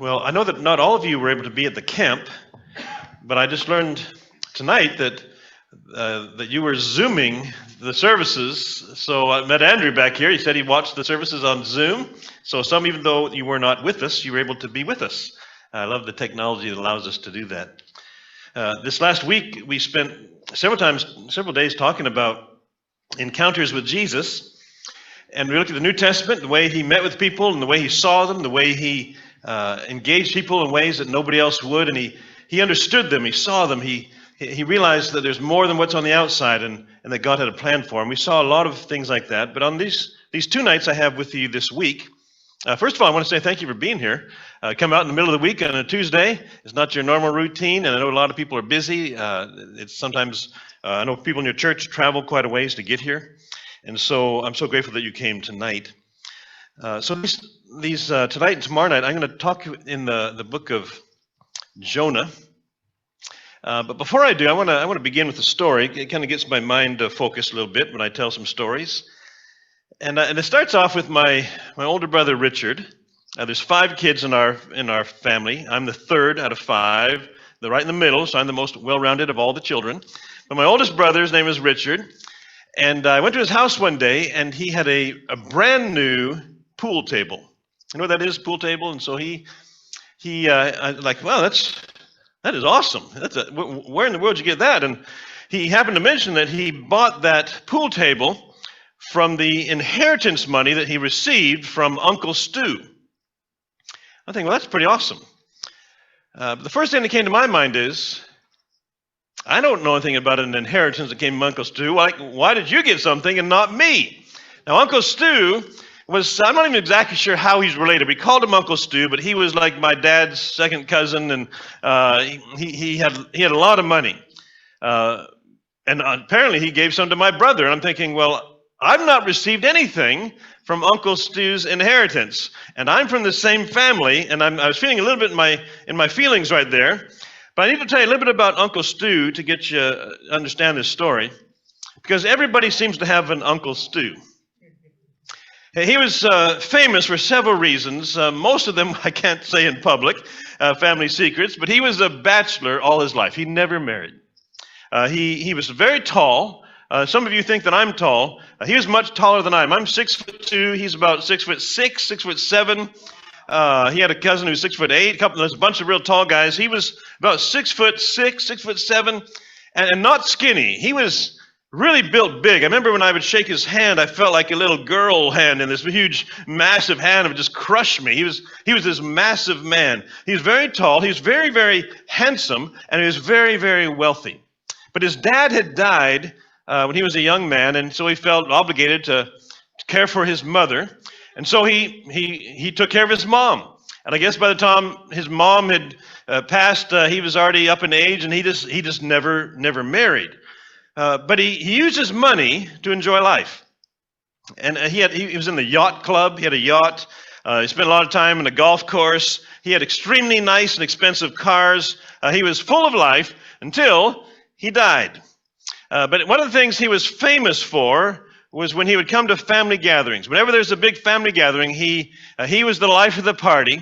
Well, I know that not all of you were able to be at the camp, but I just learned tonight that you were Zooming the services. So I met Andrew back here. He said he watched the services on Zoom. So even though you were not with us, you were able to be with us. I love the technology that allows us to do that. This last week, we spent several days talking about encounters with Jesus. And we looked at the New Testament, the way he met with people and the way he saw them, the way he engaged people in ways that nobody else would. And he understood them, he saw them, he realized that there's more than what's on the outside and that God had a plan for him. We saw a lot of things like that. But on these two nights I have with you this week, first of all, I want to say thank you for being here. Come out in the middle of the week on a Tuesday. It's not your normal routine, and I know a lot of people are busy. It's sometimes, I know people in your church travel quite a ways to get here. And so I'm so grateful that you came tonight. So these tonight and tomorrow night, I'm going to talk in the book of Jonah. But before I do, I want to begin with a story. It kind of gets my mind focused a little bit when I tell some stories. And it starts off with my older brother Richard. There's 5 kids in our family. I'm the third out of 5. They're right in the middle, so I'm the most well-rounded of all the children. But my oldest brother's name is Richard. And I went to his house one day, and he had a brand new pool table. You know what that is, pool table? And so I like, wow, that is awesome. Where in the world did you get that? And he happened to mention that he bought that pool table from the inheritance money that he received from Uncle Stu. I think, well, that's pretty awesome. But the first thing that came to my mind is, I don't know anything about an inheritance that came from Uncle Stu. Why did you get something and not me? Now, Uncle Stu I'm not even exactly sure how he's related. We called him Uncle Stu, but he was like my dad's second cousin, and he had a lot of money. And apparently he gave some to my brother. And I'm thinking, well, I've not received anything from Uncle Stu's inheritance. And I'm from the same family, and I was feeling a little bit in my feelings right there. But I need to tell you a little bit about Uncle Stu to get you to understand this story, because everybody seems to have an Uncle Stu. He was famous for several reasons. Most of them I can't say in public, family secrets, but he was a bachelor all his life. He never married. He was very tall. Some of you think that I'm tall. He was much taller than I am. I'm 6'2". He's about 6'6", 6'7". He had a cousin who was 6'8". There's a bunch of real tall guys. He was about 6'6", 6'7", and not skinny. He was really built big. I remember when I would shake his hand, I felt like a little girl hand, and this huge, massive hand would just crush me. He was this massive man. He was very tall. He was very, very handsome, and he was very, very wealthy. But his dad had died when he was a young man, and so he felt obligated to care for his mother. And so he took care of his mom. And I guess by the time his mom had passed, he was already up in age, and he just never married. But he used his money to enjoy life. And he was in the yacht club. He had a yacht. He spent a lot of time in a golf course. He had extremely nice and expensive cars. He was full of life until he died. But one of the things he was famous for was when he would come to family gatherings. Whenever there's a big family gathering, he was the life of the party.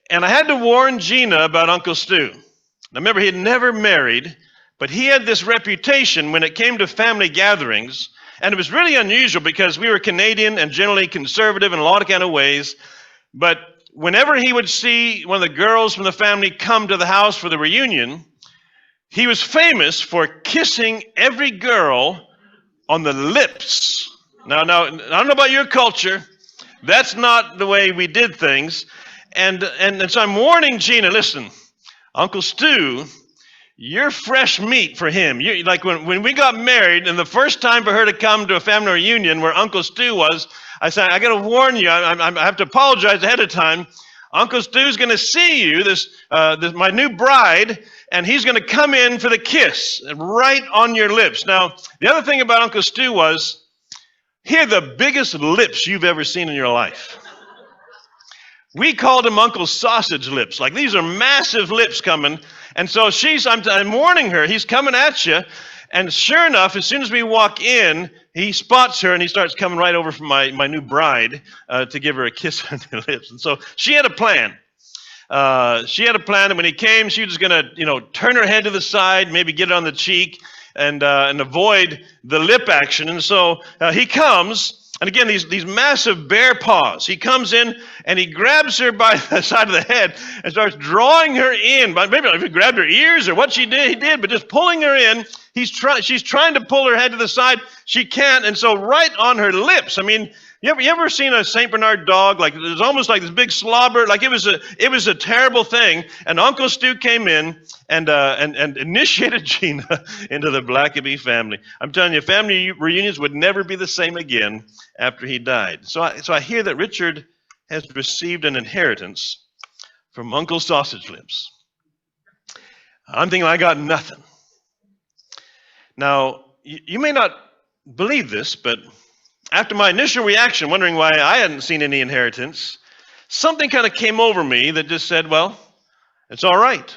And I had to warn Gina about Uncle Stu. Now remember, he had never married, but he had this reputation when it came to family gatherings. And it was really unusual because we were Canadian and generally conservative in a lot of kind of ways. But whenever he would see one of the girls from the family come to the house for the reunion, he was famous for kissing every girl on the lips. Now, I don't know about your culture. That's not the way we did things. And so I'm warning Gina, listen, Uncle Stu, you're fresh meat for him. Like when we got married, and the first time for her to come to a family reunion where Uncle Stu was, I said, I got to warn you, I have to apologize ahead of time. Uncle Stu's going to see you, my new bride, and he's going to come in for the kiss right on your lips. Now, the other thing about Uncle Stu was, he had the biggest lips you've ever seen in your life. We called him Uncle Sausage Lips. Like, these are massive lips coming. And so I'm warning her, he's coming at you. And sure enough, as soon as we walk in, he spots her and he starts coming right over from my new bride to give her a kiss on the lips. And so she had a plan. She had a plan that when he came, she was going to, turn her head to the side, maybe get it on the cheek, and avoid the lip action. And so he comes. And again, these massive bear paws. He comes in and he grabs her by the side of the head and starts drawing her in. Maybe if he grabbed her ears or what he did, but just pulling her in. She's trying to pull her head to the side. She can't, and so right on her lips. I mean, you ever seen a Saint Bernard dog? Like, it was almost like this big slobber. Like it was a terrible thing. And Uncle Stu came in and initiated Gina into the Blackaby family. I'm telling you, family reunions would never be the same again after he died. So I hear that Richard has received an inheritance from Uncle Sausage Lips. I'm thinking I got nothing. Now, you may not believe this, but after my initial reaction, wondering why I hadn't seen any inheritance, something kind of came over me that just said, well, it's all right.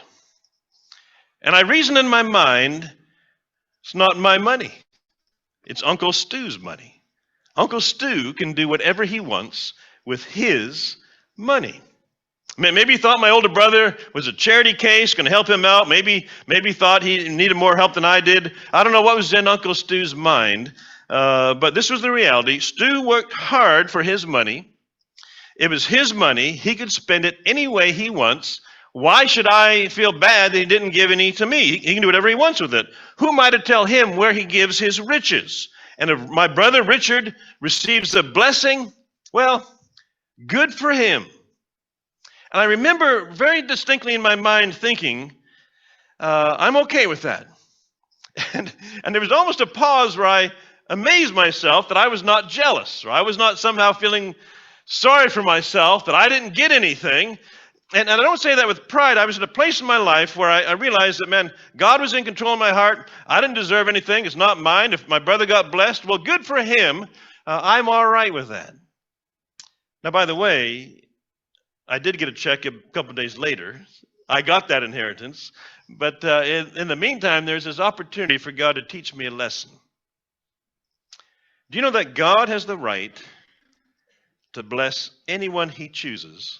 And I reasoned in my mind, it's not my money. It's Uncle Stu's money. Uncle Stu can do whatever he wants with his money. Maybe he thought my older brother was a charity case, going to help him out. Maybe thought he needed more help than I did. I don't know what was in Uncle Stu's mind, but this was the reality. Stu worked hard for his money. It was his money. He could spend it any way he wants. Why should I feel bad that he didn't give any to me? He can do whatever he wants with it. Who am I to tell him where he gives his riches? And if my brother Richard receives a blessing, well, good for him. And I remember very distinctly in my mind thinking, I'm okay with that. And there was almost a pause where I amazed myself that I was not jealous, or I was not somehow feeling sorry for myself that I didn't get anything. And I don't say that with pride. I was at a place in my life where I realized that, man, God was in control of my heart. I didn't deserve anything. It's not mine. If my brother got blessed, well, good for him. I'm all right with that. Now, by the way, I did get a check a couple of days later. I got that inheritance. But in the meantime, there's this opportunity for God to teach me a lesson. Do you know that God has the right to bless anyone he chooses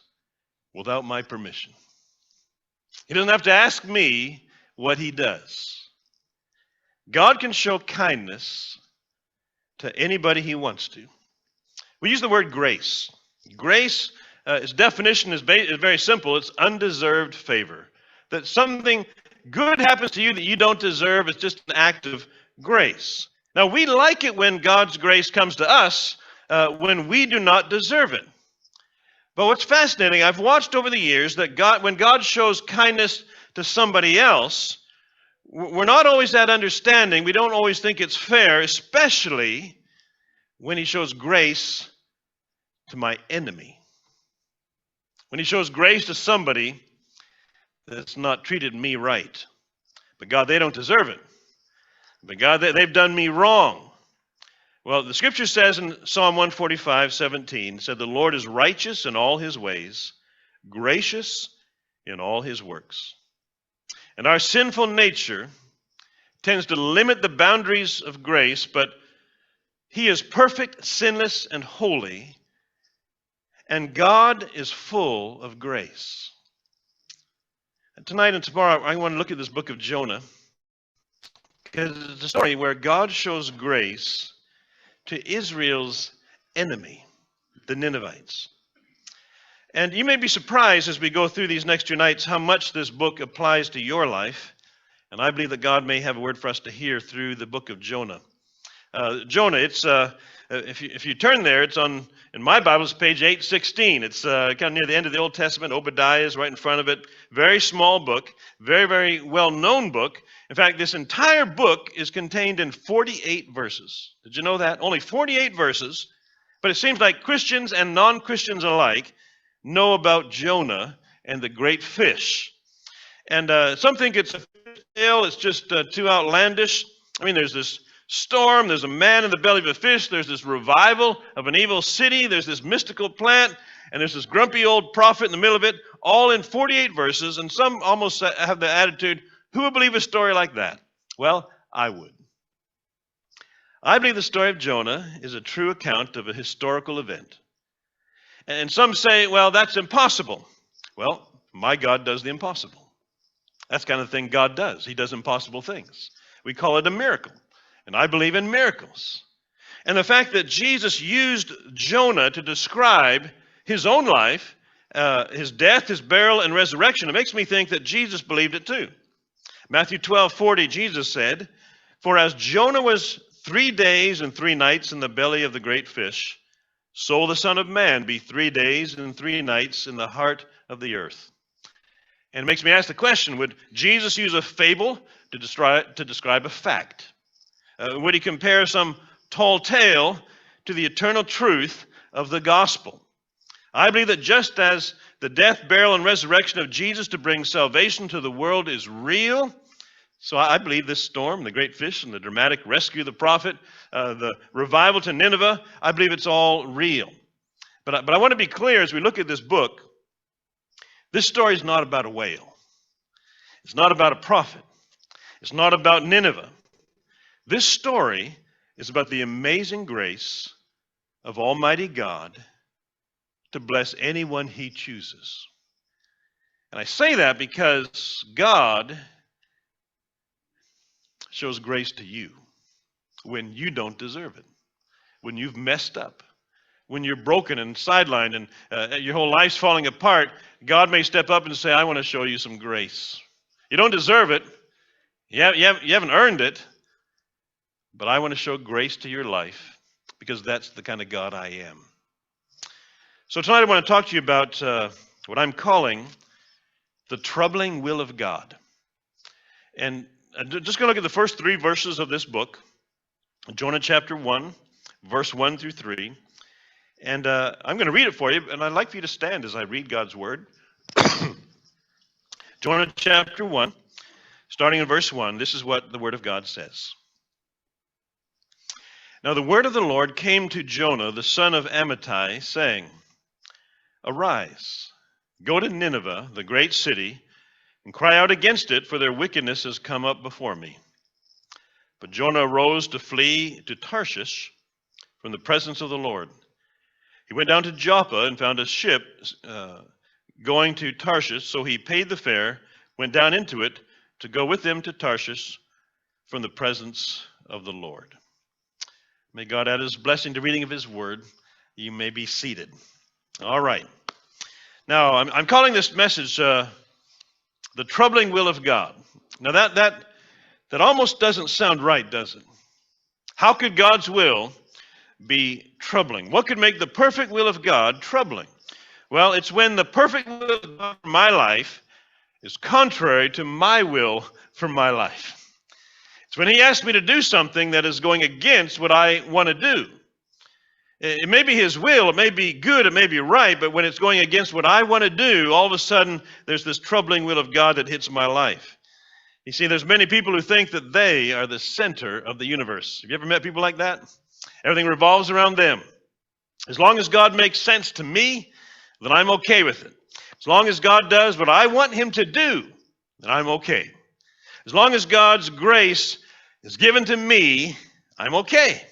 without my permission? He doesn't have to ask me what he does. God can show kindness to anybody he wants to. We use the word grace. Grace, its definition is very simple. It's undeserved favor. That something good happens to you that you don't deserve. It's just an act of grace. Now, we like it when God's grace comes to us when we do not deserve it. But what's fascinating, I've watched over the years that when God shows kindness to somebody else, we're not always that understanding. We don't always think it's fair, especially when he shows grace to my enemy. When he shows grace to somebody that's not treated me right. But God, they don't deserve it. But God, they've done me wrong. Well, the scripture says in Psalm 145:17, said, the Lord is righteous in all his ways, gracious in all his works. And our sinful nature tends to limit the boundaries of grace, but he is perfect, sinless, and holy, and God is full of grace. And tonight and tomorrow, I want to look at this book of Jonah, because it's a story where God shows grace to Israel's enemy, the Ninevites. And you may be surprised as we go through these next 2 nights how much this book applies to your life. And I believe that God may have a word for us to hear through the book of Jonah. Jonah, it's if you turn there, it's in my Bible, it's page 816. It's kind of near the end of the Old Testament. Obadiah is right in front of it. Very small book, very, very well-known book. In fact, this entire book is contained in 48 verses. Did you know that? Only 48 verses. But it seems like Christians and non-Christians alike know about Jonah and the great fish. And some think it's a tale. It's just too outlandish. I mean, there's this storm, there's a man in the belly of a fish, there's this revival of an evil city, there's this mystical plant, and there's this grumpy old prophet in the middle of it, all in 48 verses, and some almost have the attitude, who would believe a story like that? Well, I would. I believe the story of Jonah is a true account of a historical event. And some say, well, that's impossible. Well, My God does the impossible. That's the kind of thing God does. He does impossible things. We call it a miracle. And I believe in miracles. And the fact that Jesus used Jonah to describe his own life, his death, his burial, and resurrection, it makes me think that Jesus believed it too. Matthew 12:40, Jesus said, "For as Jonah was 3 days and 3 nights in the belly of the great fish, so will the Son of Man be 3 days and 3 nights in the heart of the earth." And it makes me ask the question, would Jesus use a fable to describe a fact? Would he compare some tall tale to the eternal truth of the gospel? I believe that just as the death, burial, and resurrection of Jesus to bring salvation to the world is real, so I believe this storm, the great fish, and the dramatic rescue of the prophet, the revival to Nineveh, I believe it's all real. But I want to be clear as we look at this book, this story is not about a whale. It's not about a prophet. It's not about Nineveh. This story is about the amazing grace of Almighty God to bless anyone he chooses. And I say that because God shows grace to you when you don't deserve it, when you've messed up, when you're broken and sidelined and your whole life's falling apart. God may step up and say, "I want to show you some grace. You don't deserve it. You haven't earned it. But I want to show grace to your life because that's the kind of God I am." So tonight I want to talk to you about what I'm calling the troubling will of God. And I'm just going to look at the first 3 verses of this book, Jonah chapter 1, verse 1 through 3. And I'm going to read it for you, and I'd like for you to stand as I read God's word. Jonah chapter 1, starting in verse 1, this is what the word of God says. "Now the word of the Lord came to Jonah, the son of Amittai, saying, 'Arise, go to Nineveh, the great city, and cry out against it, for their wickedness has come up before me.' But Jonah arose to flee to Tarshish from the presence of the Lord. He went down to Joppa and found a ship going to Tarshish, so he paid the fare, went down into it to go with them to Tarshish from the presence of the Lord." May God add his blessing to reading of his word. You may be seated. All right. Now, I'm calling this message the troubling will of God. Now, that almost doesn't sound right, does it? How could God's will be troubling? What could make the perfect will of God troubling? Well, it's when the perfect will of God for my life is contrary to my will for my life. It's when he asks me to do something that is going against what I want to do. It may be his will, it may be good, it may be right, but when it's going against what I want to do, all of a sudden there's this troubling will of God that hits my life. You see, there's many people who think that they are the center of the universe. Have you ever met people like that? Everything revolves around them. As long as God makes sense to me, then I'm okay with it. As long as God does what I want him to do, then I'm okay. As long as God's grace is given to me, I'm okay.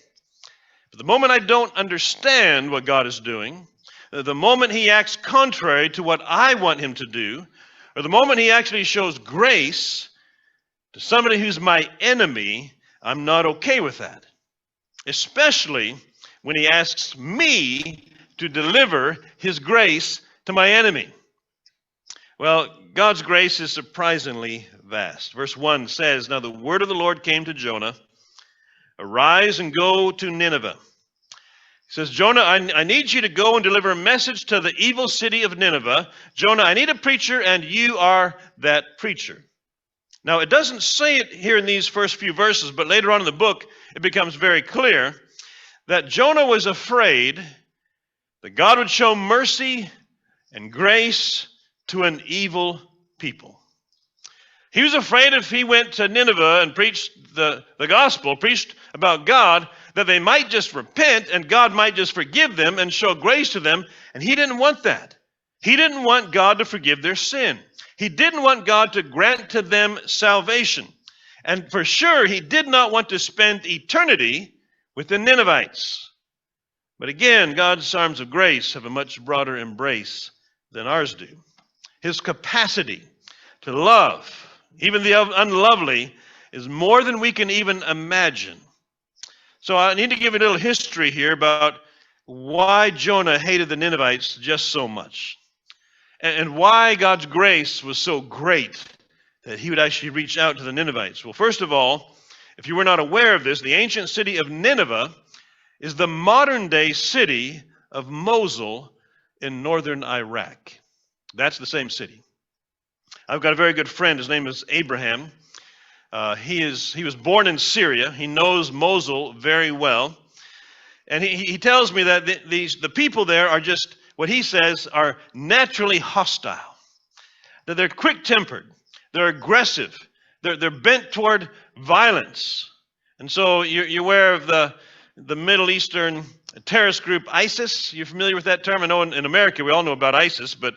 But the moment I don't understand what God is doing, the moment he acts contrary to what I want him to do, or the moment he actually shows grace to somebody who's my enemy, I'm not okay with that. Especially when he asks me to deliver his grace to my enemy. Well, God's grace is surprisingly vast. Verse 1 says, "Now the word of the Lord came to Jonah, arise and go to Nineveh." He says, "Jonah, I need you to go and deliver a message to the evil city of Nineveh. Jonah, I need a preacher, and you are that preacher." Now, it doesn't say it here in these first few verses, but later on in the book, it becomes very clear that Jonah was afraid that God would show mercy and grace to an evil people. He was afraid if he went to Nineveh and preached the gospel, preached about God, that they might just repent and God might just forgive them and show grace to them. And he didn't want that. He didn't want God to forgive their sin. He didn't want God to grant to them salvation. And for sure, he did not want to spend eternity with the Ninevites. But again, God's arms of grace have a much broader embrace than ours do. His capacity to love, even the unlovely, is more than we can even imagine. So I need to give a little history here about why Jonah hated the Ninevites just so much, and why God's grace was so great that he would actually reach out to the Ninevites. Well, first of all, if you were not aware of this, the ancient city of Nineveh is the modern-day city of Mosul in northern Iraq. That's the same city. I've got a very good friend. His name is Abraham. He was born in Syria. He knows Mosul very well. And he tells me that the people there are just, what he says, are naturally hostile. That they're quick-tempered. They're aggressive. They're bent toward violence. And so you're aware of the Middle Eastern terrorist group ISIS. You're familiar with that term? I know in America we all know about ISIS, but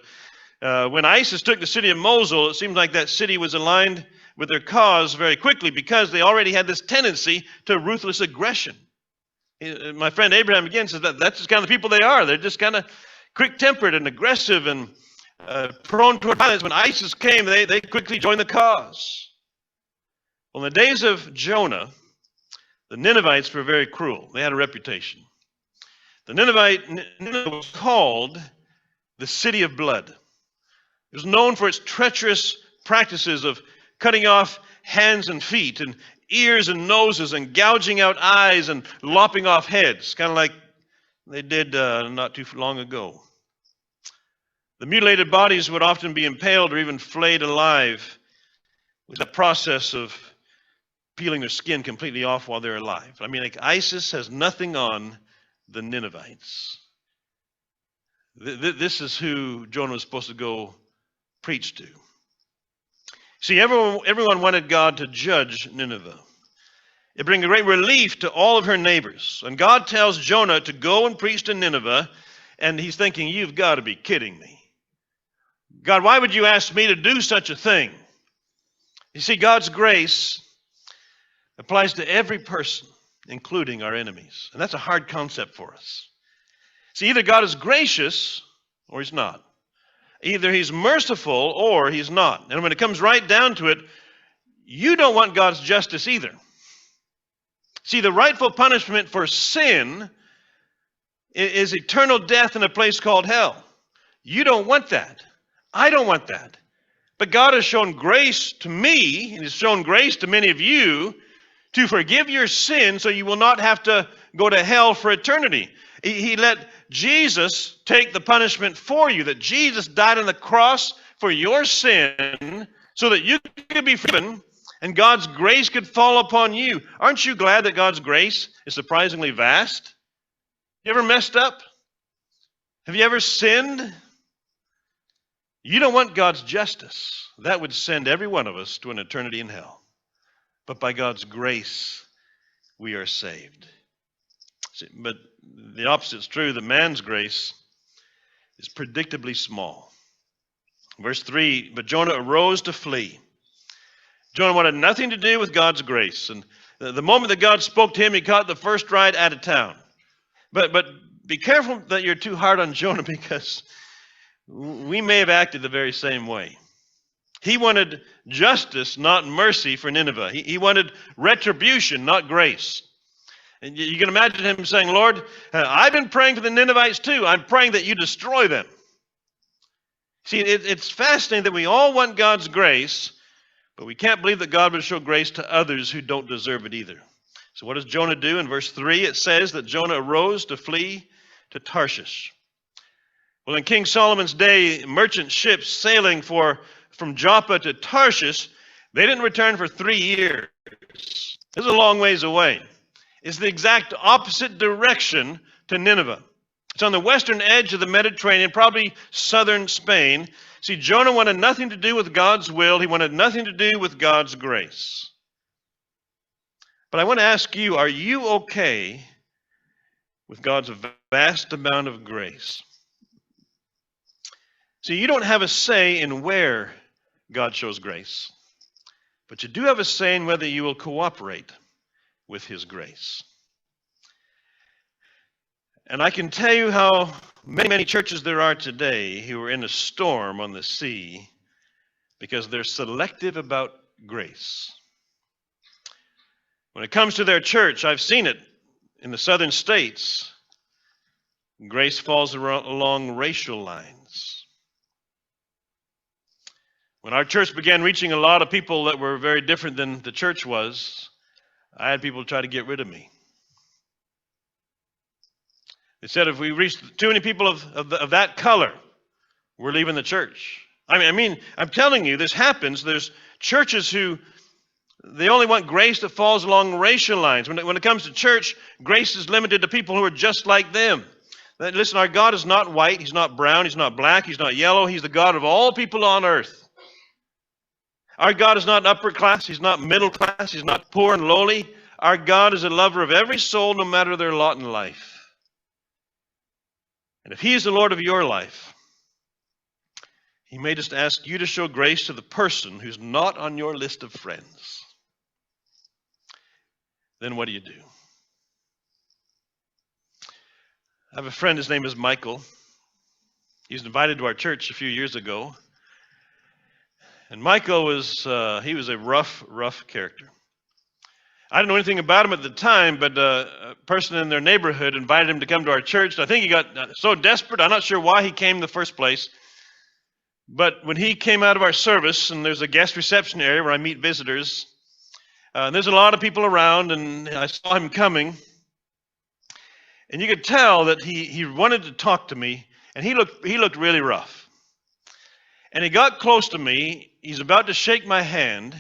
when ISIS took the city of Mosul, it seemed like that city was aligned with their cause very quickly because they already had this tendency to ruthless aggression. My friend Abraham again says that's just kind of the people they are. They're just kind of quick-tempered and aggressive and prone toward violence. When ISIS came, they quickly joined the cause. Well, in the days of Jonah, the Ninevites were very cruel. They had a reputation. Nineveh was called the city of blood. It was known for its treacherous practices of cutting off hands and feet and ears and noses and gouging out eyes and lopping off heads, kind of like they did not too long ago. The mutilated bodies would often be impaled or even flayed alive with the process of peeling their skin completely off while they're alive. I mean, like ISIS has nothing on the Ninevites. This is who Jonah was supposed to go preach to. See, everyone wanted God to judge Nineveh. It brings great relief to all of her neighbors. And God tells Jonah to go and preach to Nineveh, and he's thinking, you've got to be kidding me. God, why would you ask me to do such a thing? You see, God's grace applies to every person, including our enemies. And that's a hard concept for us. See, either God is gracious or he's not. Either he's merciful or he's not. And when it comes right down to it, you don't want God's justice either. See, the rightful punishment for sin is eternal death in a place called hell. You don't want that. I don't want that. But God has shown grace to me, and has shown grace to many of you, to forgive your sin so you will not have to go to hell for eternity. He let Jesus take the punishment for you, that Jesus died on the cross for your sin so that you could be forgiven and God's grace could fall upon you. Aren't you glad that God's grace is surprisingly vast? You ever messed up? Have you ever sinned? You don't want God's justice. That would send every one of us to an eternity in hell. But by God's grace, we are saved. See, but the opposite is true, that man's grace is predictably small. Verse 3, but Jonah arose to flee. Jonah wanted nothing to do with God's grace. And the moment that God spoke to him, he caught the first ride out of town. But be careful that you're too hard on Jonah, because we may have acted the very same way. He wanted justice, not mercy for Nineveh. He wanted retribution, not grace. And you can imagine him saying, Lord, I've been praying for the Ninevites too. I'm praying that you destroy them. See, it's fascinating that we all want God's grace, but we can't believe that God would show grace to others who don't deserve it either. So what does Jonah do? In verse 3, it says that Jonah arose to flee to Tarshish. Well, in King Solomon's day, merchant ships sailing from Joppa to Tarshish, they didn't return for 3 years. This is a long ways away. It's the exact opposite direction to Nineveh. It's on the western edge of the Mediterranean, probably southern Spain. See, Jonah wanted nothing to do with God's will. He wanted nothing to do with God's grace. But I want to ask you, are you okay with God's vast amount of grace? See, you don't have a say in where God shows grace, but you do have a say in whether you will cooperate with his grace. And I can tell you how many churches there are today who are in a storm on the sea because they're selective about grace. When it comes to their church, I've seen it in the southern states. Grace falls along racial lines. When our church began reaching a lot of people that were very different than the church was, I had people try to get rid of me. They said if we reached too many people of that color, we're leaving the church. I mean, I'm telling you, this happens. There's churches who, they only want grace that falls along racial lines. When it comes to church, grace is limited to people who are just like them. Listen, our God is not white, He's not brown, He's not black, He's not yellow. He's the God of all people on earth. Our God is not upper class, He's not middle class, He's not poor and lowly. Our God is a lover of every soul, no matter their lot in life. And if He is the Lord of your life, He may just ask you to show grace to the person who's not on your list of friends. Then what do you do? I have a friend, his name is Michael. He was invited to our church a few years ago. And Michael was a rough character. I didn't know anything about him at the time, but a person in their neighborhood invited him to come to our church. I think he got so desperate, I'm not sure why he came in the first place. But when he came out of our service, and there's a guest reception area where I meet visitors, there's a lot of people around, and I saw him coming. And you could tell that he wanted to talk to me, and he looked really rough. And he got close to me. He's about to shake my hand,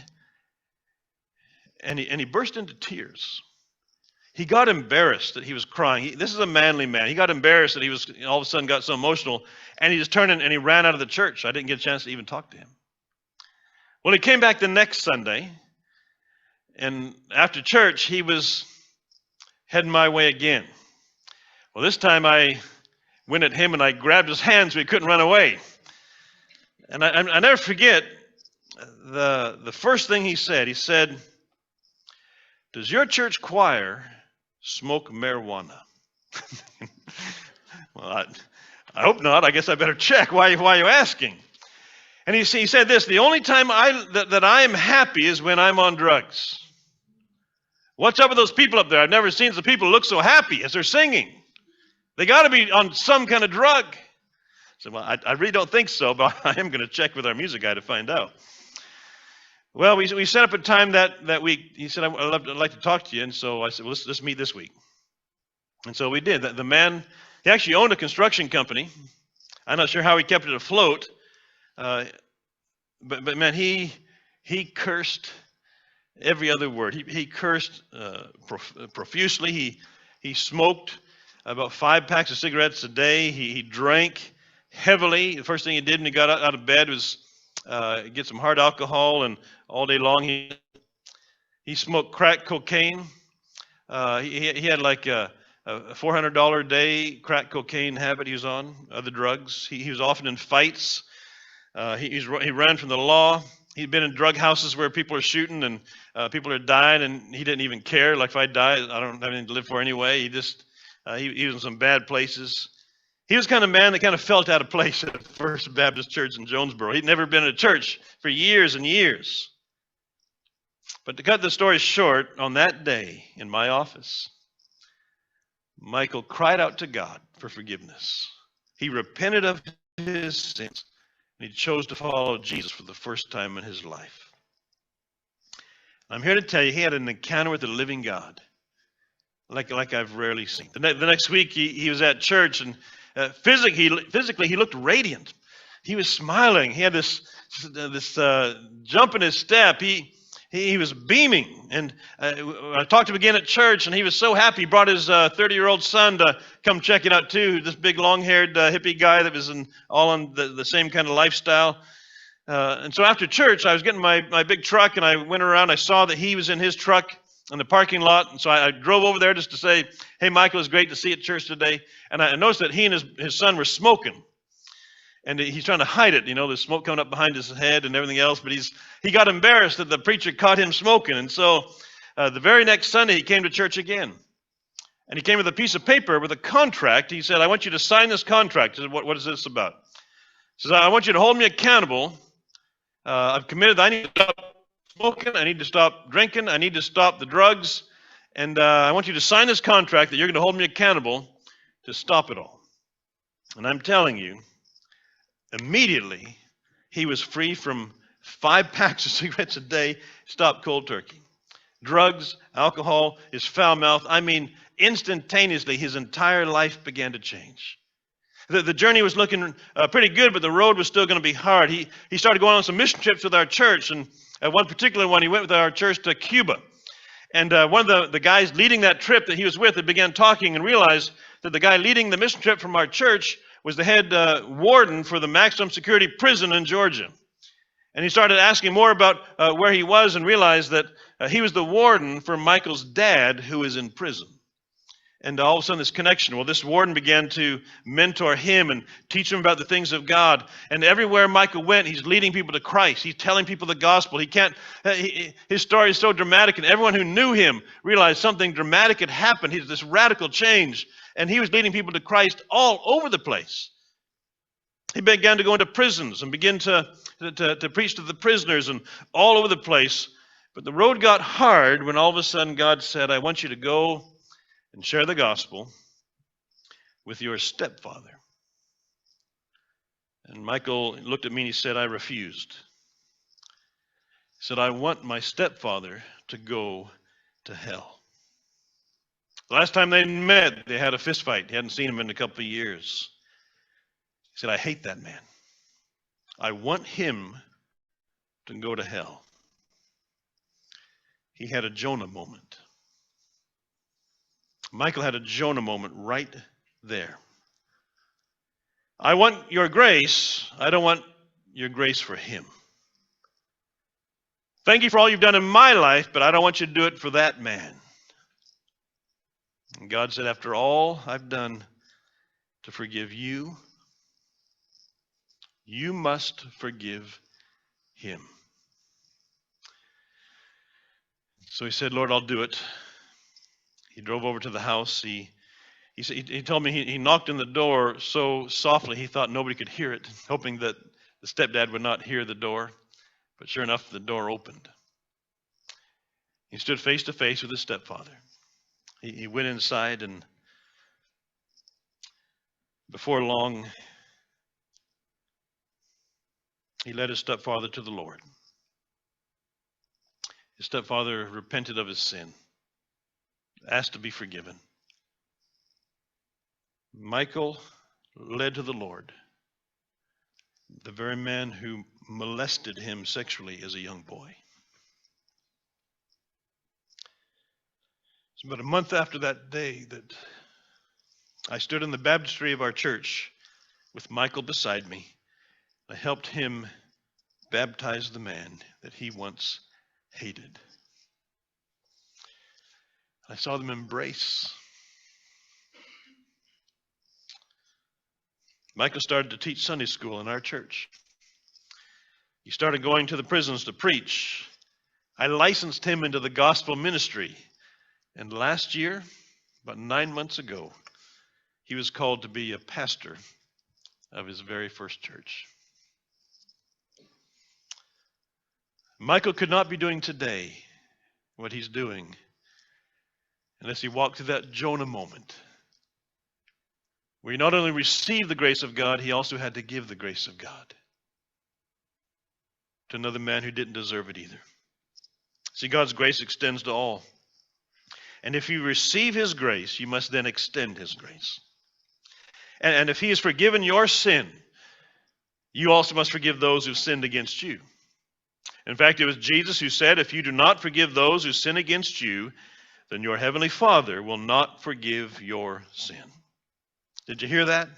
and he burst into tears. He got embarrassed that he was crying. This is a manly man. He got embarrassed that he was all of a sudden got so emotional, and he just turned and he ran out of the church. I didn't get a chance to even talk to him. Well, he came back the next Sunday, and after church, he was heading my way again. Well, this time I went at him and I grabbed his hand so he couldn't run away. And I never forget the first thing he said. He said, "Does your church choir smoke marijuana?" Well, I hope not. I guess I better check. Why are you asking? And he said this: "The only time that I am happy is when I'm on drugs." What's up with those people up there? I've never seen some people look so happy as they're singing. They got to be on some kind of drug. So, well, I really don't think so, but I am going to check with our music guy to find out. Well, we set up a time that week. He said, I'd like to talk to you. And so I said, well, let's meet this week. And so we did. The man, he actually owned a construction company. I'm not sure how he kept it afloat. But man, he cursed every other word. He cursed profusely. He smoked about 5 packs of cigarettes a day. He drank heavily. The first thing he did when he got out of bed was get some hard alcohol, and all day long he smoked crack cocaine. He had like a $400 a day crack cocaine habit he was on, other drugs. He was often in fights. He ran from the law. He'd been in drug houses where people are shooting and people are dying, and he didn't even care. Like, if I die, I don't have anything to live for anyway. He was in some bad places. He was the kind of man that kind of felt out of place at First Baptist Church in Jonesboro. He'd never been in a church for years and years. But to cut the story short, on that day in my office, Michael cried out to God for forgiveness. He repented of his sins, and he chose to follow Jesus for the first time in his life. I'm here to tell you, he had an encounter with the living God like I've rarely seen. The next week, he was at church, and physically he looked radiant. He was smiling. He had this jump in his step. He was beaming. And I talked to him again at church, and he was so happy. He brought his 30-year-old son to come check it out too. This big long-haired hippie guy that was all on the same kind of lifestyle. And so after church, I was getting my big truck, and I went around. I saw that he was in his truck in the parking lot, and so I drove over there just to say, "Hey, Michael, it's great to see you at church today." And I noticed that he and his son were smoking, and he's trying to hide it. You know, there's smoke coming up behind his head and everything else. But he got embarrassed that the preacher caught him smoking, and so the very next Sunday he came to church again. And he came with a piece of paper with a contract. He said, I want you to sign this contract. I said, what is this about? He says, I want you to hold me accountable. I've committed, I need to stop smoking, I need to stop drinking, I need to stop the drugs, and I want you to sign this contract that you're going to hold me accountable to stop it all. And I'm telling you, immediately he was free from 5 packs of cigarettes a day, stopped cold turkey. Drugs, alcohol, his foul mouth, I mean, instantaneously his entire life began to change. The journey was looking pretty good, but the road was still going to be hard. He started going on some mission trips with our church, and at one particular one, he went with our church to Cuba. And one of the guys leading that trip that he was with had began talking and realized that the guy leading the mission trip from our church was the head warden for the maximum security prison in Georgia. And he started asking more about where he was and realized that he was the warden for Michael's dad, who is in prison. And all of a sudden this connection, well, this warden began to mentor him and teach him about the things of God. And everywhere Michael went, he's leading people to Christ. He's telling people the gospel. His story is so dramatic, and everyone who knew him realized something dramatic had happened. He's this radical change, and he was leading people to Christ all over the place. He began to go into prisons and begin to preach to the prisoners and all over the place. But the road got hard when all of a sudden God said, I want you to go and share the gospel with your stepfather. And Michael looked at me and he said, I refused. He said, I want my stepfather to go to hell. The last time they met, they had a fist fight. He hadn't seen him in a couple of years. He said, I hate that man. I want him to go to hell. He had a Jonah moment. Michael had a Jonah moment right there. I want your grace. I don't want your grace for him. Thank you for all you've done in my life, but I don't want you to do it for that man. And God said, after all I've done to forgive you, you must forgive him. So he said, Lord, I'll do it. He drove over to the house. He told me he knocked on the door so softly he thought nobody could hear it, hoping that the stepdad would not hear the door. But sure enough, the door opened. He stood face to face with his stepfather. He went inside, and before long, he led his stepfather to the Lord. His stepfather repented of his sin, asked to be forgiven. Michael led to the Lord the very man who molested him sexually as a young boy. It's about a month after that day that I stood in the baptistry of our church with Michael beside me. I helped him baptize the man that he once hated. I saw them embrace. Michael started to teach Sunday school in our church. He started going to the prisons to preach. I licensed him into the gospel ministry. And last year, about 9 months ago, he was called to be a pastor of his very first church. Michael could not be doing today what he's doing unless he walked through that Jonah moment, where he not only received the grace of God, he also had to give the grace of God to another man who didn't deserve it either. See, God's grace extends to all. And if you receive his grace, you must then extend his grace. And if he has forgiven your sin, you also must forgive those who sinned against you. In fact, it was Jesus who said, if you do not forgive those who sin against you, then your heavenly Father will not forgive your sin. Did you hear that?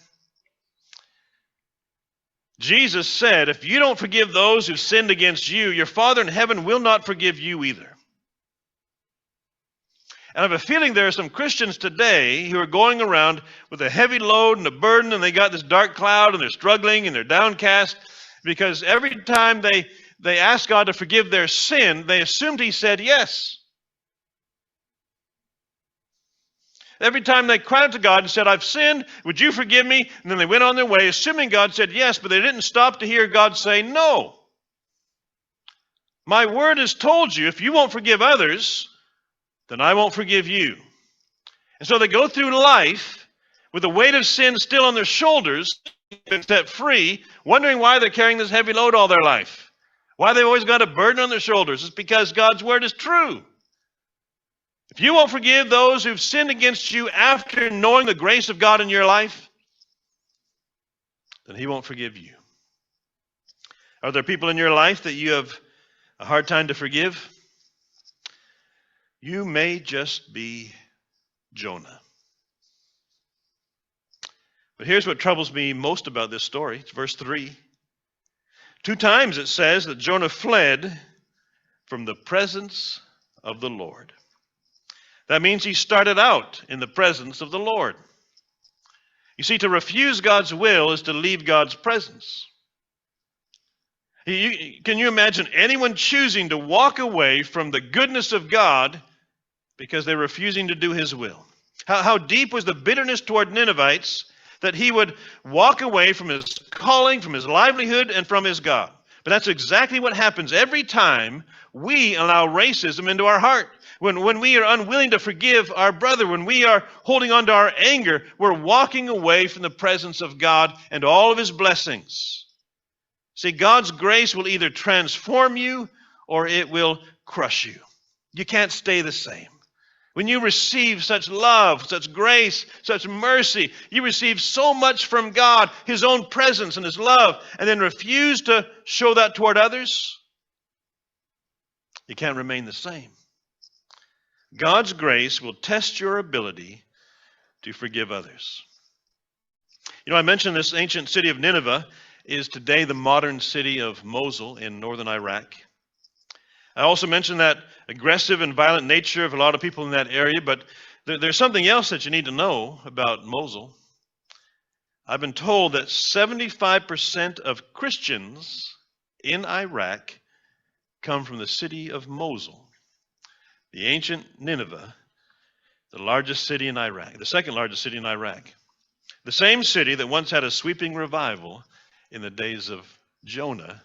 Jesus said, if you don't forgive those who sinned against you, your Father in heaven will not forgive you either. And I have a feeling there are some Christians today who are going around with a heavy load and a burden, and they got this dark cloud, and they're struggling and they're downcast because every time they ask God to forgive their sin, they assumed he said yes. Every time they cried out to God and said, I've sinned, would you forgive me? And then they went on their way, assuming God said yes, but they didn't stop to hear God say no. My word has told you, if you won't forgive others, then I won't forgive you. And so they go through life with the weight of sin still on their shoulders, set free, wondering why they're carrying this heavy load all their life. Why they've always got a burden on their shoulders. It's because God's word is true. If you won't forgive those who've sinned against you after knowing the grace of God in your life, then he won't forgive you. Are there people in your life that you have a hard time to forgive? You may just be Jonah. But here's what troubles me most about this story. It's verse 3. 2 times it says that Jonah fled from the presence of the Lord. That means he started out in the presence of the Lord. You see, to refuse God's will is to leave God's presence. Can you imagine anyone choosing to walk away from the goodness of God because they're refusing to do his will? How deep was the bitterness toward Ninevites that he would walk away from his calling, from his livelihood, and from his God? But that's exactly what happens every time we allow racism into our heart. When we are unwilling to forgive our brother, when we are holding on to our anger, we're walking away from the presence of God and all of his blessings. See, God's grace will either transform you or it will crush you. You can't stay the same. When you receive such love, such grace, such mercy, you receive so much from God, his own presence and his love, and then refuse to show that toward others, you can't remain the same. God's grace will test your ability to forgive others. You know, I mentioned this ancient city of Nineveh is today the modern city of Mosul in northern Iraq. I also mentioned that aggressive and violent nature of a lot of people in that area, but there's something else that you need to know about Mosul. I've been told that 75% of Christians in Iraq come from the city of Mosul, the ancient Nineveh, the largest city in Iraq, the second largest city in Iraq. The same city that once had a sweeping revival in the days of Jonah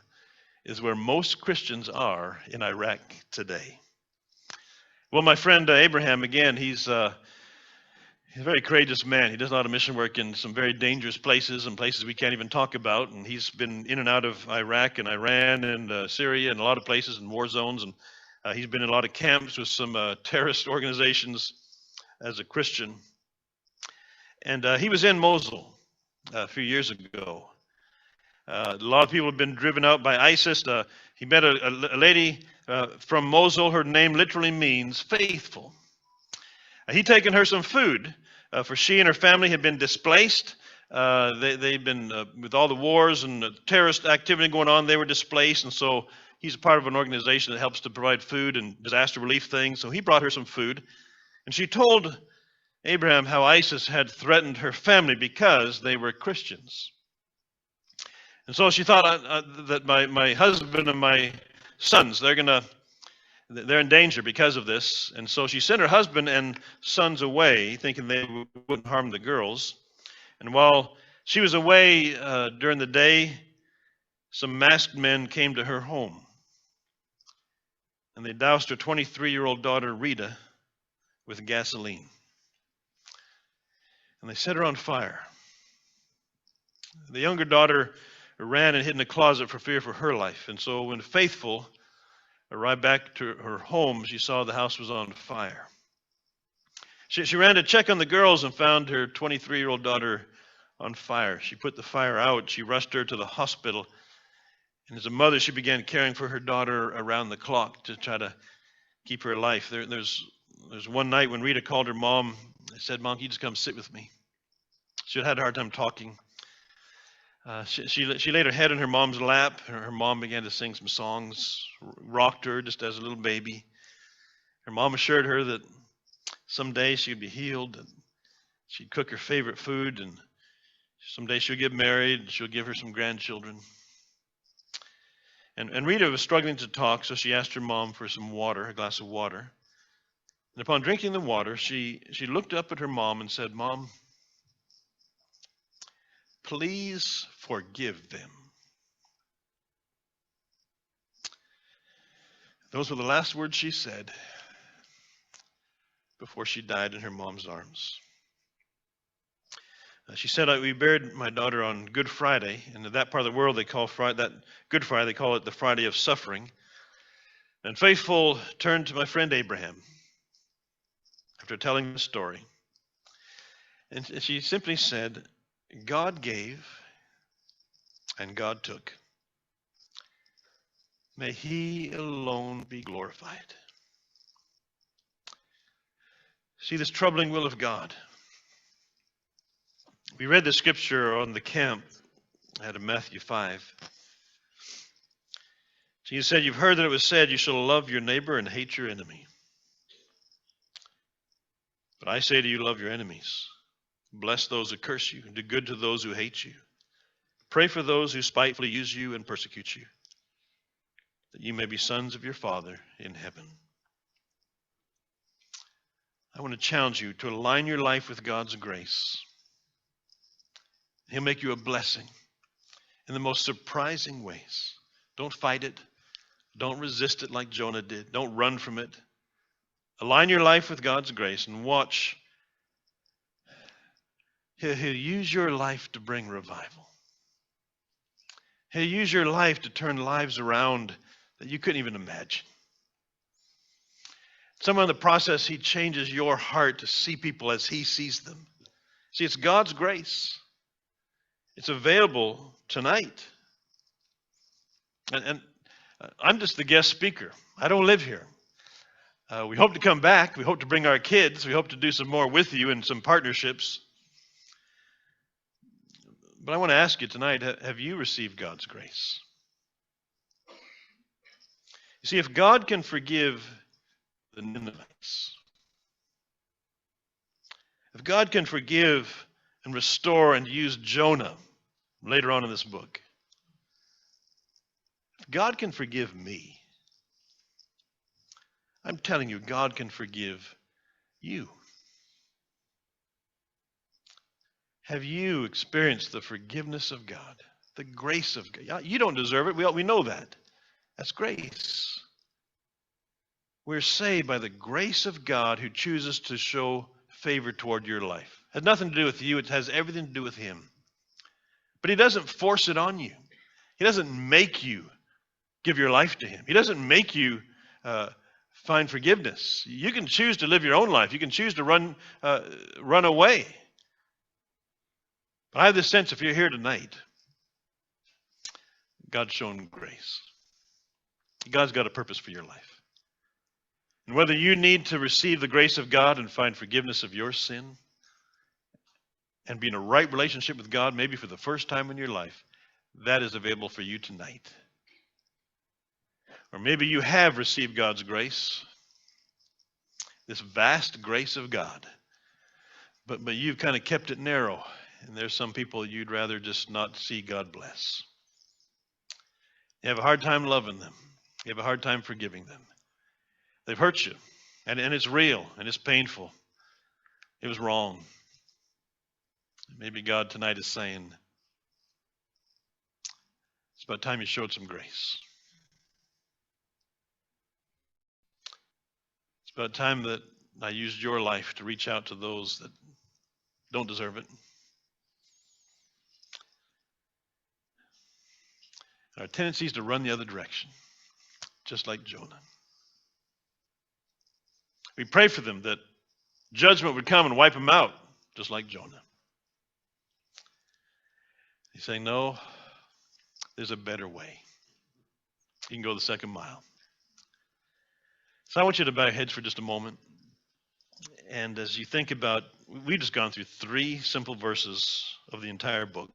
is where most Christians are in Iraq today. Well, my friend Abraham, again, he's a very courageous man. He does a lot of mission work in some very dangerous places and places we can't even talk about. And he's been in and out of Iraq and Iran and Syria and a lot of places and war zones. And he's been in a lot of camps with some terrorist organizations as a Christian. And he was in Mosul a few years ago. A lot of people have been driven out by ISIS. He met a lady from Mosul. Her name literally means faithful. He'd taken her some food, for she and her family had been displaced. They'd been, with all the wars and the terrorist activity going on, they were displaced. And so he's a part of an organization that helps to provide food and disaster relief things. So he brought her some food. And she told Abraham how ISIS had threatened her family because they were Christians. And so she thought that my husband and my sons, they're in danger because of this. And so she sent her husband and sons away, thinking they wouldn't harm the girls. And while she was away during the day, some masked men came to her home. And they doused her 23-year-old daughter, Rita, with gasoline. And they set her on fire. The younger daughter ran and hid in a closet for fear for her life. And so when Faithful arrived back to her home, she saw the house was on fire. She ran to check on the girls and found her 23-year-old daughter on fire. She put the fire out. She rushed her to the hospital. And as a mother, she began caring for her daughter around the clock to try to keep her alive. There's one night when Rita called her mom and said, "Mom, can you just come sit with me?" She had a hard time talking. She laid her head in her mom's lap. Her mom began to sing some songs, rocked her just as a little baby. Her mom assured her that someday she would be healed, and she'd cook her favorite food, and someday she'll get married, and she'll give her some grandchildren. And Rita was struggling to talk, so she asked her mom for some water, a glass of water. And upon drinking the water, she looked up at her mom and said, "Mom, please forgive them." Those were the last words she said before she died in her mom's arms. She said, "We buried my daughter on Good Friday, and in that part of the world they call that Good Friday, they call it the Friday of Suffering." And Faithful turned to my friend Abraham after telling the story, and she simply said, "God gave and God took. May He alone be glorified." See this troubling will of God. We read the scripture on the camp out of Matthew 5. Jesus said, "You've heard that it was said, you shall love your neighbor and hate your enemy. But I say to you, love your enemies. Bless those who curse you, and do good to those who hate you. Pray for those who spitefully use you and persecute you, that you may be sons of your Father in heaven." I want to challenge you to align your life with God's grace. He'll make you a blessing in the most surprising ways. Don't fight it. Don't resist it like Jonah did. Don't run from it. Align your life with God's grace and watch. He'll use your life to bring revival. He'll use your life to turn lives around that you couldn't even imagine. Somewhere in the process, He changes your heart to see people as He sees them. See, it's God's grace. It's available tonight. And I'm just the guest speaker. I don't live here. We hope to come back. We hope to bring our kids. We hope to do some more with you in some partnerships. But I want to ask you tonight, have you received God's grace? You see, if God can forgive the Ninevites, if God can forgive and restore and use Jonah later on in this book, if God can forgive me, I'm telling you, God can forgive you. Have you experienced the forgiveness of God, the grace of God? You don't deserve it. We know that. That's grace. We're saved by the grace of God who chooses to show favor toward your life. It has nothing to do with you. It has everything to do with Him. But He doesn't force it on you. He doesn't make you give your life to Him. He doesn't make you find forgiveness. You can choose to live your own life. You can choose to run away. But I have this sense, if you're here tonight, God's shown grace. God's got a purpose for your life. And whether you need to receive the grace of God and find forgiveness of your sin and be in a right relationship with God, maybe for the first time in your life, that is available for you tonight. Or maybe you have received God's grace, this vast grace of God, but you've kind of kept it narrow, and there's some people you'd rather just not see God bless. You have a hard time loving them. You have a hard time forgiving them. They've hurt you, and it's real, and it's painful. It was wrong. Maybe God tonight is saying, it's about time you showed some grace. It's about time that I used your life to reach out to those that don't deserve it. Our tendency is to run the other direction, just like Jonah. We pray for them that judgment would come and wipe them out, just like Jonah. He's saying, no, there's a better way. You can go the second mile. So I want you to bow your heads for just a moment. And as you think about, we've just gone through 3 simple verses of the entire book.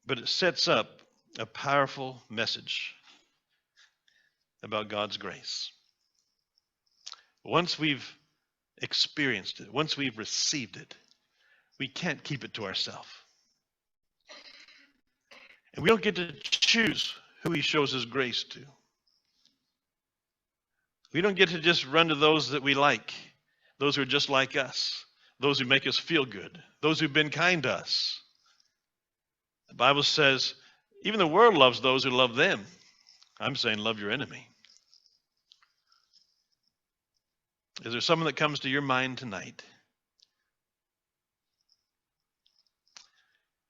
But it sets up a powerful message about God's grace. Once we've experienced it, once we've received it, we can't keep it to ourselves. And we don't get to choose who He shows His grace to. We don't get to just run to those that we like, those who are just like us, those who make us feel good, those who've been kind to us. The Bible says even the world loves those who love them. I'm saying love your enemy. Is there someone that comes to your mind tonight?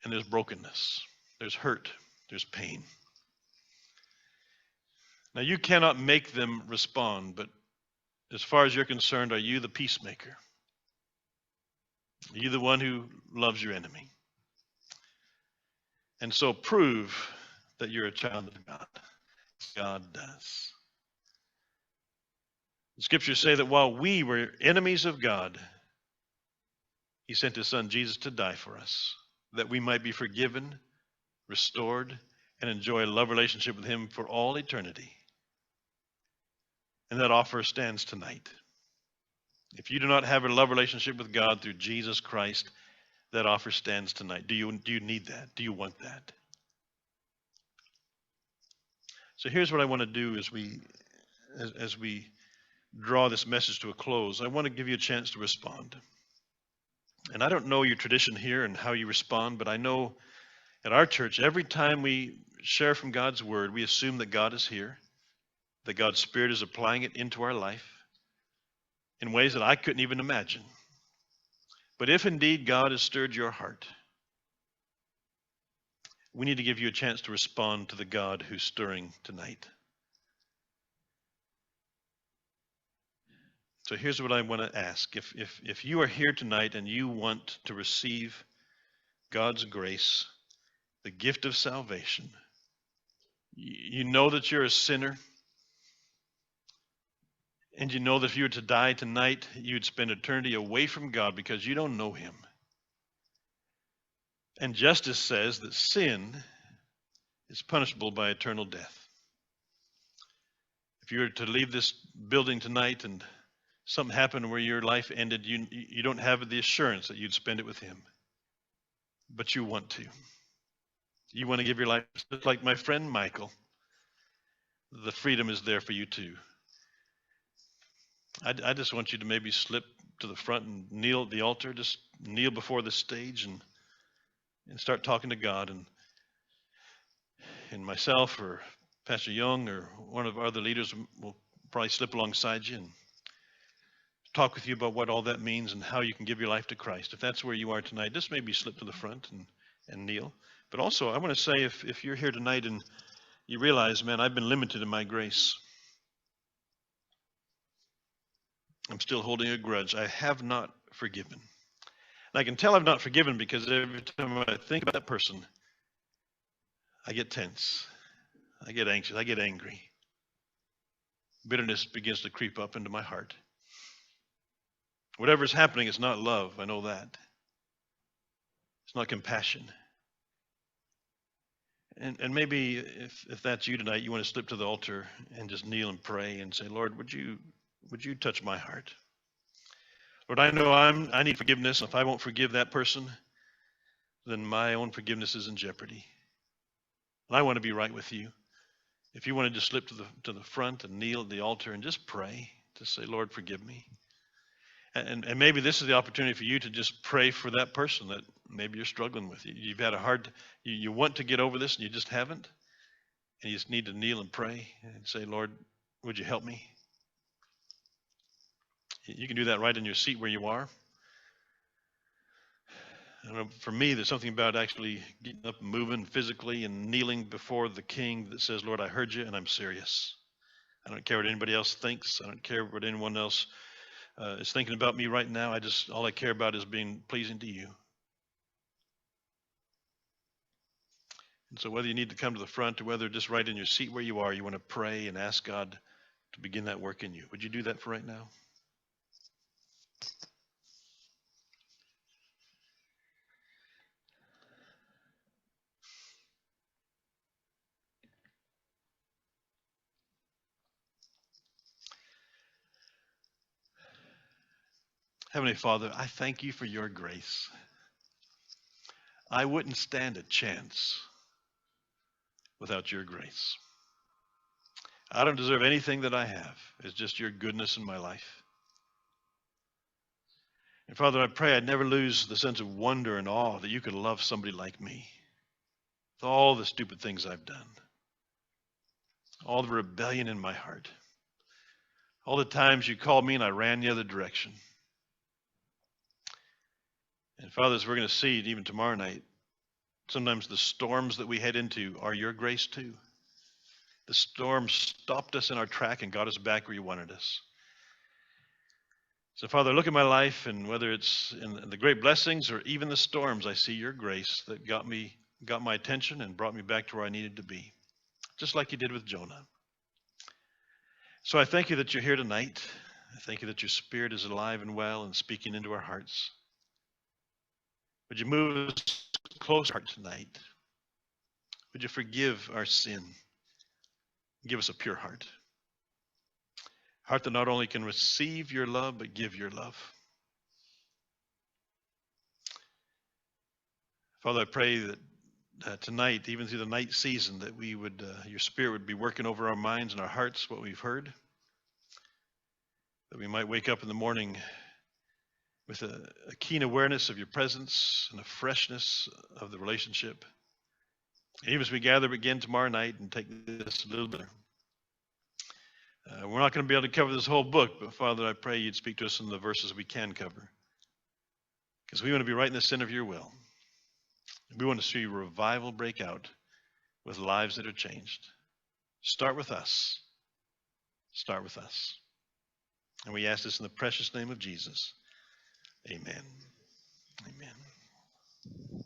And there's brokenness, there's hurt, there's pain. Now, you cannot make them respond, but as far as you're concerned, are you the peacemaker? Are you the one who loves your enemy? And so prove that you're a child of God. God does. The scriptures say that while we were enemies of God, he sent his son Jesus to die for us, that we might be forgiven, restored, and enjoy a love relationship with him for all eternity. And that offer stands tonight. If you do not have a love relationship with God through Jesus Christ, that offer stands tonight. Do you need that? Do you want that? So here's what I want to do as we draw this message to a close. I want to give you a chance to respond. And I don't know your tradition here and how you respond, but I know at our church, every time we share from God's word, we assume that God is here, that God's Spirit is applying it into our life in ways that I couldn't even imagine. But if indeed God has stirred your heart, we need to give you a chance to respond to the God who's stirring tonight. So here's what I want to ask. If you are here tonight and you want to receive God's grace, the gift of salvation, you know that you're a sinner, and you know that if you were to die tonight, you'd spend eternity away from God because you don't know him. And justice says that sin is punishable by eternal death. If you were to leave this building tonight and something happened where your life ended, you don't have the assurance that you'd spend it with him. But you want to. You want to give your life, just like my friend Michael. The freedom is there for you too. I just want you to maybe slip to the front and kneel at the altar. Just kneel before the stage and start talking to God. And myself or Pastor Young or one of our other leaders will probably slip alongside you and talk with you about what all that means and how you can give your life to Christ. If that's where you are tonight, just maybe slip to the front and kneel. But also, I want to say, if you're here tonight and you realize, man, I've been limited in my grace. I'm still holding a grudge. I have not forgiven. And I can tell I've not forgiven because every time I think about that person, I get tense. I get anxious. I get angry. Bitterness begins to creep up into my heart. Whatever's happening is not love. I know that. It's not compassion. And maybe if that's you tonight, you want to slip to the altar and just kneel and pray and say, Lord, would you touch my heart? Lord, I know I need forgiveness. If I won't forgive that person, then my own forgiveness is in jeopardy. And I want to be right with you. If you want to just slip to the front and kneel at the altar and just pray, just say, Lord, forgive me. And maybe this is the opportunity for you to just pray for that person that maybe you're struggling with. You've had you want to get over this and you just haven't. And you just need to kneel and pray and say, Lord, would you help me? You can do that right in your seat where you are. I don't know, for me, there's something about actually getting up and moving physically and kneeling before the King that says, Lord, I heard you and I'm serious. I don't care what anybody else thinks. I don't care what anyone else is thinking about me right now. All I care about is being pleasing to you. And so whether you need to come to the front or whether just right in your seat where you are, you want to pray and ask God to begin that work in you. Would you do that for right now? Heavenly Father, I thank you for your grace. I wouldn't stand a chance without your grace. I don't deserve anything that I have. It's just your goodness in my life. And Father, I pray I'd never lose the sense of wonder and awe that you could love somebody like me. With all the stupid things I've done, all the rebellion in my heart, all the times you called me and I ran the other direction. And Father, as we're going to see it even tomorrow night, sometimes the storms that we head into are your grace too. The storm stopped us in our track and got us back where you wanted us. So Father, look at my life, and whether it's in the great blessings or even the storms, I see your grace that got my attention and brought me back to where I needed to be, just like you did with Jonah. So I thank you that you're here tonight. I thank you that your Spirit is alive and well and speaking into our hearts. Would you move us closer tonight? Would you forgive our sin? Give us a pure heart. Heart that not only can receive your love, but give your love. Father, I pray that tonight, even through the night season, that we would, your Spirit would be working over our minds and our hearts what we've heard. That we might wake up in the morning with a keen awareness of your presence and a freshness of the relationship. And even as we gather again tomorrow night and take this a little bit, we're not going to be able to cover this whole book, but Father, I pray you'd speak to us in the verses we can cover. Because we want to be right in the center of your will. We want to see revival break out with lives that are changed. Start with us. Start with us. And we ask this in the precious name of Jesus. Amen. Amen.